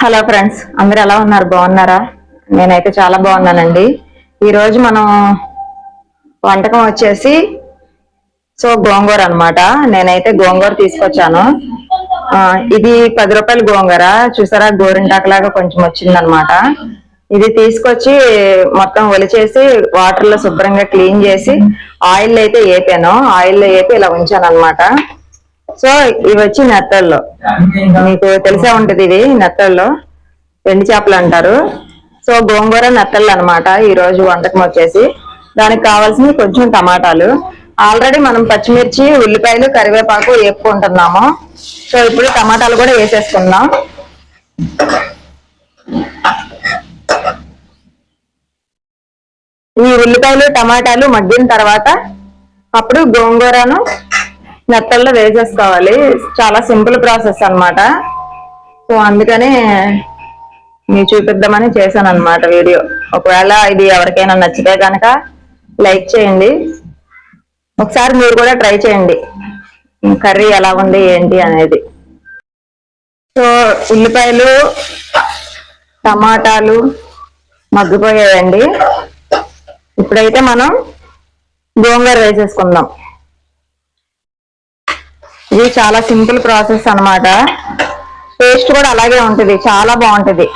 Hello friends, అందరు ఎలా ఉన్నారు? బాగున్నారా? నేనైతే చాలా బాగున్నానండి. ఈరోజు మనం వంటకం వచ్చేసి గోంగూర అన్నమాట. నేనైతే గోంగూర తీసుకొచ్చాను. ఇది 10 రూపాయల గోంగూర. చూసారా, గోరింటాకులాగా కొంచెం వచ్చిందనమాట. ఇది తీసుకొచ్చి మొత్తం ఒలిచేసి వాటర్ లో శుభ్రంగా క్లీన్ చేసి ఆయిల్ అయితే వేపాను. ఆయిల్ వేపి ఇలా ఉంచాను అనమాట. ఇవి వచ్చి నెత్తళ్ళు. మీకు తెలిసే ఉంటది, ఇవి నెత్తళ్ళు ఎండి చేపలు అంటారు. గోంగూర నెత్తళ్ళు అనమాట ఈ రోజు వంటకం వచ్చేసి. దానికి కావాల్సిన కొంచెం టమాటాలు. ఆల్రెడీ మనం పచ్చిమిర్చి, ఉల్లిపాయలు, కరివేపాకు వేపుకుంటున్నాము. ఇప్పుడు టమాటాలు కూడా వేసేసుకుందాం. ఈ ఉల్లిపాయలు టమాటాలు మగ్గిన తర్వాత అప్పుడు గోంగూరను నెత్తల్లో వేసేసుకోవాలి. చాలా సింపుల్ ప్రాసెస్ అన్నమాట. అందుకని మీకు చూపిద్దామని చేశాను అనమాట వీడియో. ఒకవేళ ఇది ఎవరికైనా నచ్చితే కనుక లైక్ చేయండి. ఒకసారి మీరు కూడా ట్రై చేయండి కర్రీ ఎలా ఉంది ఏంటి అనేది. ఉల్లిపాయలు టమాటాలు మగ్గిపోయాయండి. ఇప్పుడైతే మనం గోంగూర వేసేసుకుందాం. ఇది చాలా సింపుల్ ప్రాసెస్ అన్నమాట. టేస్ట్ కూడా అలాగే ఉంటుంది, చాలా బాగుంటుంది.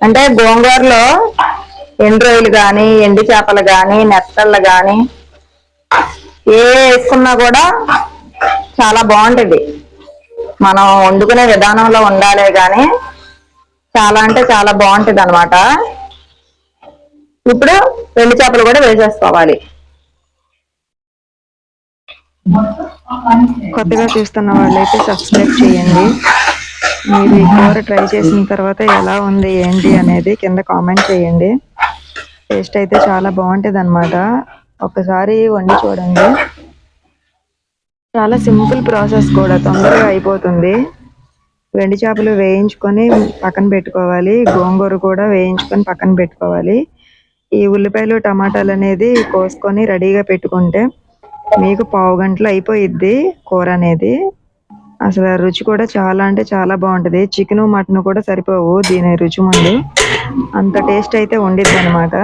అంటే గోంగూరలో ఎండు రొయ్యలు కానీ, ఎండి చేపలు కానీ, నెత్తళ్ళు కానీ ఏ వేసుకున్నా కూడా చాలా బాగుంటుంది. మనం వండుకునే విధానంలో ఉండాలే కానీ చాలా అంటే చాలా బాగుంటుంది అనమాట. ఇప్పుడు ఎండు చేపలు కూడా వేసేసుకోవాలి. కొత్తగా చూస్తున్న వాళ్ళైతే సబ్స్క్రైబ్ చేయండి. మీరు ఈ కూర ట్రై చేసిన తర్వాత ఎలా ఉంది ఏంటి అనేది కింద కామెంట్ చేయండి. టేస్ట్ అయితే చాలా బాగుంటుంది అనమాట. ఒకసారి వండి చూడండి. చాలా సింపుల్ ప్రాసెస్ కూడా, తొందరగా అయిపోతుంది. వెండి చేపలు వేయించుకొని పక్కన పెట్టుకోవాలి. గోంగూర కూడా వేయించుకొని పక్కన పెట్టుకోవాలి. ఈ ఉల్లిపాయలు టమాటాలు అనేది కోసుకొని రెడీగా పెట్టుకుంటే మీకు పావు గంటలో అయిపోయిద్ది కూర అనేది. అసలు రుచి కూడా చాలా అంటే చాలా బాగుంటుంది. చికెన్ మటన్ కూడా సరిపోవు దీని రుచి ముందు. అంత టేస్ట్ అయితే ఉండిద్ది అనమాట.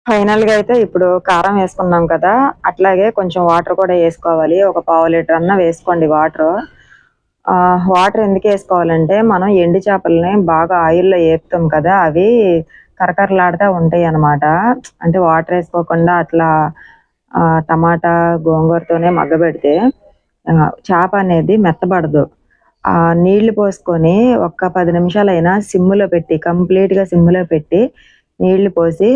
ఫైనల్ గా అయితే ఇప్పుడు కారం వేసుకున్నాం కదా, అట్లాగే కొంచెం వాటర్ కూడా వేసుకోవాలి. ఒక పావు లీటర్ అన్న వేసుకోండి వాటర్. వాటర్ ఎందుకు వేసుకోవాలంటే మనం ఎండి చేపలని బాగా ఆయిల్లో వేపుతాం కదా, అవి కరకరలాడుతూ ఉంటాయి అన్నమాట. అంటే వాటర్ వేసుకోకుండా అట్లా టమాటా గోంగూరతోనే మగ్గబెడితే చేప అనేది మెత్తబడదు. నీళ్లు పోసుకొని ఒక్క 10 నిమిషాలైనా సిమ్ములో పెట్టి, కంప్లీట్గా సిమ్ములో పెట్టి నీళ్లు పోసి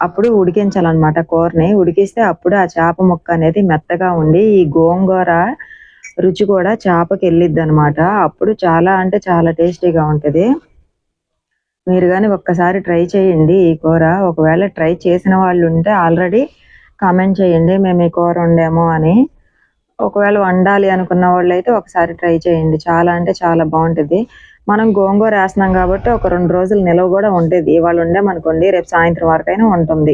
అప్పుడు ఉడికించాలన్నమాట. కూరని ఉడికిస్తే అప్పుడు ఆ చేప ముక్క అనేది మెత్తగా ఉండి ఈ గోంగూర రుచి కూడా చేపకి వెళ్ళిద్ది అనమాట. అప్పుడు చాలా అంటే చాలా టేస్టీగా ఉంటుంది. మీరు కానీ ఒక్కసారి ట్రై చేయండి ఈ కూర. ఒకవేళ ట్రై చేసిన వాళ్ళు ఉంటే ఆల్రెడీ కామెంట్ చేయండి, మేము ఈ కూర వండాము అని. ఒకవేళ వండాలి అనుకున్న వాళ్ళు అయితే ఒకసారి ట్రై చేయండి. చాలా అంటే చాలా బాగుంటుంది. మనం గోంగూర వేస్తున్నాం కాబట్టి ఒక 2 రోజులు నిలవ కూడా ఉంటుంది. ఇవాళ వండామనుకోండి రేపు సాయంత్రం వరకైనా ఉంటుంది.